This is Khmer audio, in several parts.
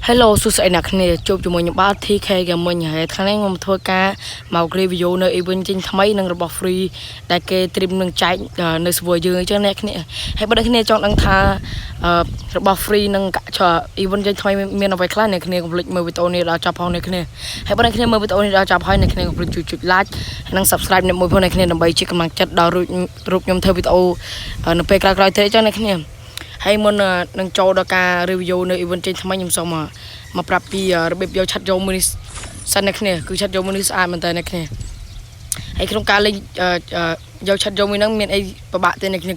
Hello សួស្តីអ្នកគ្នាជួបជាមួយខ្ញុំបាទ TK ហ្គេមមិញហើយថ្ងៃនេះខ្ញុំធ្វើការមក review នៅ event ចេញថ្មីនិងរបស់ free ដែលគេ stream នឹងចែកនៅ server យើងអញ្ចឹងអ្នកគ្នាហើយបើអ្នកគ្នាចង់ដឹងថារបស់ free និង event ចេញថ្មីមានអ្វីខ្លះអ្នកគ្នាកុំភ្លេចមើលវីដេអូនេះដល់ចប់ផងអ្នកគ្នាហើយបើអ្នកគ្នាមើលវីដេអូនេះដល់ចប់ហើយអ្នកគ្នាកុំភ្លេចជួយចុច like និង subscribe អ្នកមួយផងអ្នកគ្នាដើម្បីជាកម្លាំងចិត្តដល់រូបខ្ញុំធ្វើវីដេអូនៅពេលក្រោយៗទៀតអញ្ចឹងអ្នកគ្នាហើយមុននឹងចូលដល់ការ review នៅ event ចេញថ្មីខ្ញុំសូមមកប្រាប់ពីរបៀបយកឆាត់យកមួយនេះសិនអ្នកគ្នាគឺឆាត់យកមួយនេះស្អាតមែនតើអ្នកគ្នាហើយក្នុងការលេងយកឆាត់យកមួយហ្នឹងមានអីពិបាកទេអ្នកគ្នា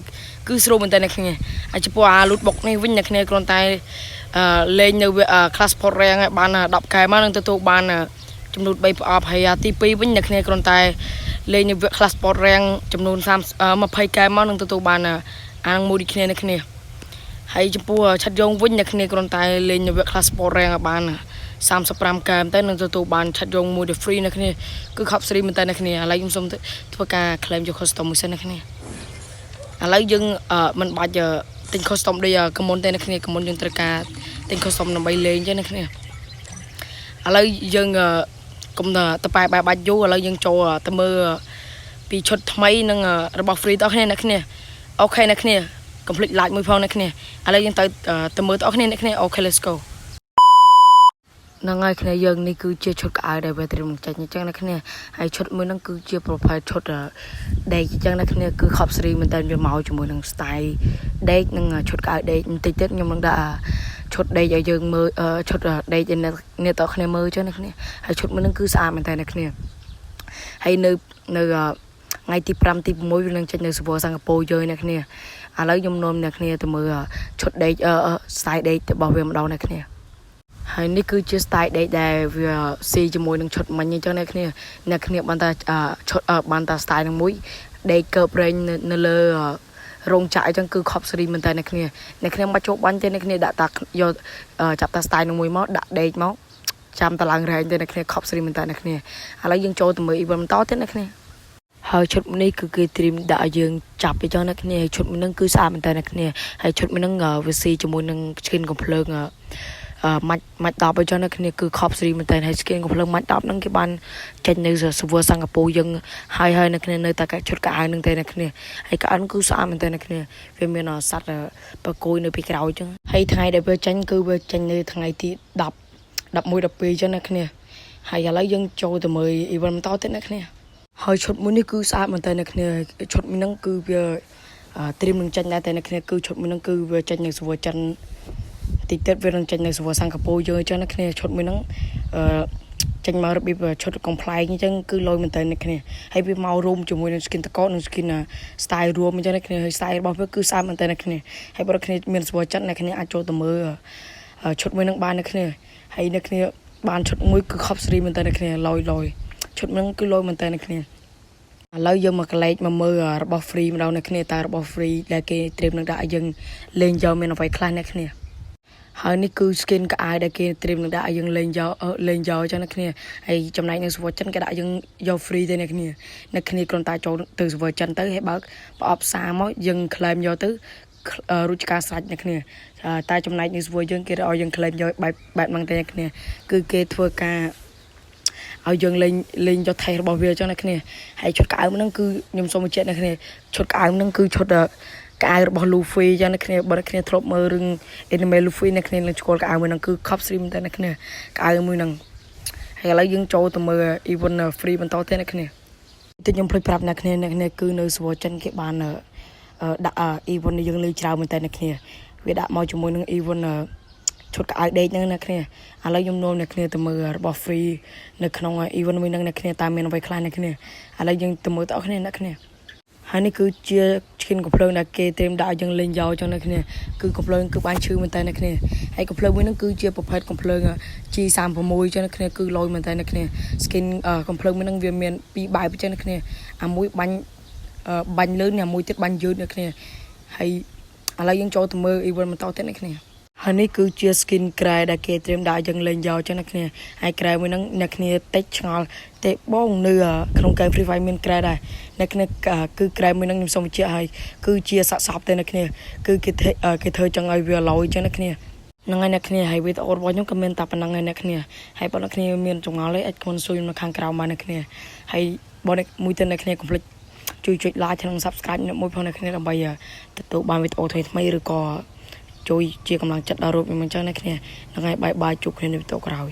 គឺស្រួលមែនតើអ្នកគ្នាហើយចំពោះអា loot box នេះវិញអ្នកគ្នាគ្រាន់តែលេងនៅ class sport rank ឲ្យបាន10កែមកនឹងទទួលបានចំនួន3ប្រអប់ហើយទី2វិញអ្នកគ្នាគ្រាន់តែលេងនៅ class sport rank ចំនួន20កែមកនឹងទទួលបានអាងមួយដូចគ្នាអ្នកគ្នាហើយចំពោះឆាត់យងវិញអ្នកគ្នាគ្រាន់តែលេងនៅ class sport rank ឲ្យបាន35កែមតែនឹងទទួលបានឆាត់យងមួយ free អ្នកគ្នាគឺខប់ស្រីមែនតើអ្នកគ្នាឥឡូវខ្ញុំសូមធ្វើការ claim យក custom មួយសិនអ្នកគ្នាឥឡូវយើងមិនបាច់ទិញ custom ដូចកមុនទេអ្នកគ្នាកមុនយើងត្រូវការទិញ custom ដើម្បីលេងចឹងអ្នកគ្នាឥឡូវយើងកុំទៅបែបបាច់យូរឥឡូវយើងចូលទៅមើលពីឈុតថ្មីនិងរបស់ free តោះគ្នាអ្នកគ្នាអូខេអ្នកគ្នាកុំភ្លេច like មួយផងអ្នកគ្នាឥឡូវយើងទៅមើលបងប្អូនអ្នកគ្នាអូខេ let's go ហ្នឹងហើយគ្នាយើងនេះគឺជាឈុតកៅអៅដែលវាត្រៀមនឹងចាញ់អញ្ចឹងអ្នកគ្នាហើយឈុតមួយហ្នឹងគឺជាប្រភេទឈុតដេកអញ្ចឹងអ្នកគ្នាគឺខប់សេរីមែនតើវាមកជាមួយនឹង style ដេកនិងឈុតកៅអៅដេកបន្តិចទៀតខ្ញុំនឹងដាក់ឈុតដេកឲ្យយើងមើលឈុតដេកឲ្យអ្នកតគ្នាមើលអញ្ចឹងអ្នកគ្នាហើយឈុតមួយហ្នឹងគឺស្អាតមែនតើអ្នកគ្នាហើយនៅថ្ងៃទី5ទី6វានឹងចេញនៅ server សិង្ហបុរីយើងអ្នកគ្នាឥឡូវខ្ញុំនាំអ្នកគ្នាទៅមើលឈុតដេកstyle ដេករបស់វាម្ដងអ្នកគ្នាហើយនេះគឺជា style ដេកដែលវាស៊ីជាមួយនឹងឈុតមិញអញ្ចឹងអ្នកគ្នាបានតែឈុតបានតែ style នឹងមួយដេកកើបរែងនៅលើរោងចក្រអញ្ចឹងគឺខប់សេរីមែនតើអ្នកគ្នាមិនបាច់ចូលបាញ់ទេអ្នកគ្នាដាក់តាយកចាប់តា style នឹងមួយមកដាក់ដេកមកចាំតឡើងរែងទេអ្នកគ្នាខប់សេរីមែនតើអ្នកគ្នាឥឡូវយើងចូលទៅមើល event បន្តទៀតអ្នកគ្នាហើយឈុតនេះគឺគេត្រៀមដាក់ឲ្យយើងចាប់អញ្ចឹងអ្នកគ្នាឈុតមួយហ្នឹងគឺស្អាតមែនតើអ្នកគ្នាហើយឈុតមួយហ្នឹងវាស៊ីជាមួយនឹង skin កំភ្លើងម៉ាច់10អញ្ចឹងអ្នកគ្នាគឺខប់សេរីមែនតើហើយ skin កំភ្លើងម៉ាច់10ហ្នឹងគេបានចេញនៅ server សិង្ហបុរីយើងហើយអ្នកគ្នានៅតែឈុតកៅអៅហ្នឹងទេអ្នកគ្នាហើយកៅអៅគឺស្អាតមែនតើអ្នកគ្នាវាមានសัตว์បកគួយនៅពីក្រោយអញ្ចឹងហើយថ្ងៃដែលវាចេញគឺវាចេញនៅថ្ងៃទី10 11 12អញ្ចឹងអ្នកគ្នាហើយឥឡូវយើងចូលទៅមើល event បន្តទៀតអ្នកគ្នាហើយឈុតមួយនេះគឺស្អាតមែនតើអ្នកគ្នាឈុតមួយហ្នឹងគឺវាត្រៀមនឹងចាញ់ដែរតែអ្នកគ្នាគឺឈុតមួយហ្នឹងគឺវាចាញ់នៅ server ចិនតិចទៀតវានឹងចាញ់នៅ server សិង្ហបុរីយើងអញ្ចឹងអ្នកគ្នាឈុតមួយហ្នឹងចាញ់មករបៀបឈុតកំប្លែងអញ្ចឹងគឺលយមែនតើអ្នកគ្នាហើយវាមករួមជាមួយនឹង skin តកនិង skin style រួមអញ្ចឹងអ្នកគ្នាហើយ style របស់វាគឺស្អាតមែនតើអ្នកគ្នាហើយបើអ្នកគ្នាមាន server ចិនអ្នកគ្នាអាចចូលទៅមើលឈុតមួយហ្នឹងបានអ្នកគ្នាហើយអ្នកគ្នាបានឈុតមួយគឺខប់សេរីមែនតើអ្នកគ្នាលយឈុតហ្នឹងគឺលយមែនតើអ្នកគ្នាឥឡូវយើងមកកលេចមកមើលរបស់ free ម្ដងអ្នកគ្នាតើរបស់ free ដែលគេត្រៀមនឹងដាក់ឲ្យយើងលេងយកមានអ្វីខ្លះអ្នកគ្នាហើយនេះគឺ skin កៅអៅដែលគេត្រៀមនឹងដាក់ឲ្យយើងលេងយកចឹងអ្នកគ្នាហើយចំណែកនៅ server ចិនគេដាក់យើងយក free ទេអ្នកគ្នាគ្រាន់តែចូលទៅ server ចិនទៅហើយបើកប្រអប់សារមកយើង claim យកទៅរួចការស្រេចអ្នកគ្នាតែចំណែកនៅ server យើងគេឲ្យយើង claim យកបែបហ្នឹងទេអ្នកគ្នាគឺគេធ្វើការឲ្យយើងលេងយកថេរបស់វាអញ្ចឹងអ្នកគ្នាហើយឈុតកៅអៅហ្នឹងគឺខ្ញុំសូមបញ្ជាក់អ្នកគ្នាឈុតកៅអៅហ្នឹងគឺឈុតកៅអៅរបស់ Luffy អញ្ចឹងអ្នកគ្នាបើអ្នកគ្នាធ្លាប់មើលរឿង anime Luffy អ្នកគ្នានឹងស្គាល់កៅអៅមួយហ្នឹងគឺ Cop Stream តែអ្នកគ្នាកៅអៅមួយហ្នឹងហើយឥឡូវយើងចូលទៅមើល event free បន្តទៀតអ្នកគ្នាទីខ្ញុំភ្លេចប្រាប់អ្នកគ្នាគឺនៅ server ចិនគេបានដាក់ event នេះយើងលេងច្រើនមែនតើអ្នកគ្នាវាដាក់មកជាមួយនឹង eventឈុតកៅអៅដេកហ្នឹងអ្នកគ្នាឥឡូវខ្ញុំនាំអ្នកគ្នាទៅមើលរបស់ free នៅក្នុង event មួយហ្នឹងអ្នកគ្នាតាមមានអ្វីខ្លះអ្នកគ្នាឥឡូវយើងទៅមើលតអស់គ្នាអ្នកគ្នាហើយនេះគឺជា skin កំភ្លើងដែលគេត្រៀមដាក់ឲ្យយើងលេងយកចឹងអ្នកគ្នាគឺកំភ្លើងគឺបានឈឺមែនតើអ្នកគ្នាហើយកំភ្លើងមួយហ្នឹងគឺជាប្រភេទកំភ្លើង G36 ចឹងអ្នកគ្នាគឺលយមែនតើអ្នកគ្នា skin កំភ្លើងមួយហ្នឹងវាមានពីរបែបចឹងអ្នកគ្នាអាមួយបាញ់លឿនអាមួយទៀតបាញ់យឺតអ្នកគ្នាហើយឥឡូវយើងចូលទៅមើល event បន្តទៀតអ្នកគ្នាហើយនេះគឺជា skin ក្រែដែលគេត្រៀមដាក់យើងលេងយកចឹងអ្នកគ្នាហើយក្រែមួយហ្នឹងអ្នកគ្នាតិចឆ្ងល់ទេបងនៅក្នុង game Free Fire មានក្រែដែរអ្នកគ្នាគឺក្រែមួយហ្នឹងខ្ញុំសូមបញ្ជាក់ឲ្យគឺជាសាកសពទេអ្នកគ្នាគឺគេធ្វើចឹងឲ្យវាឡយចឹងអ្នកគ្នា năng ngày này hay với tàu bao nhiêu comment tập năng ngày này hay bọn này miền trong ngõ lấy ít con xui nó khang cào mà này hay bọn này mũi tên này complete chui like cho subscribe mỗi phần này là bây giờ tụ ban với tàu thôi mấy rồi có chui chia cầm lăng chặt đào rồi mình chơi này năng ngày bye bye chụp này tàu cào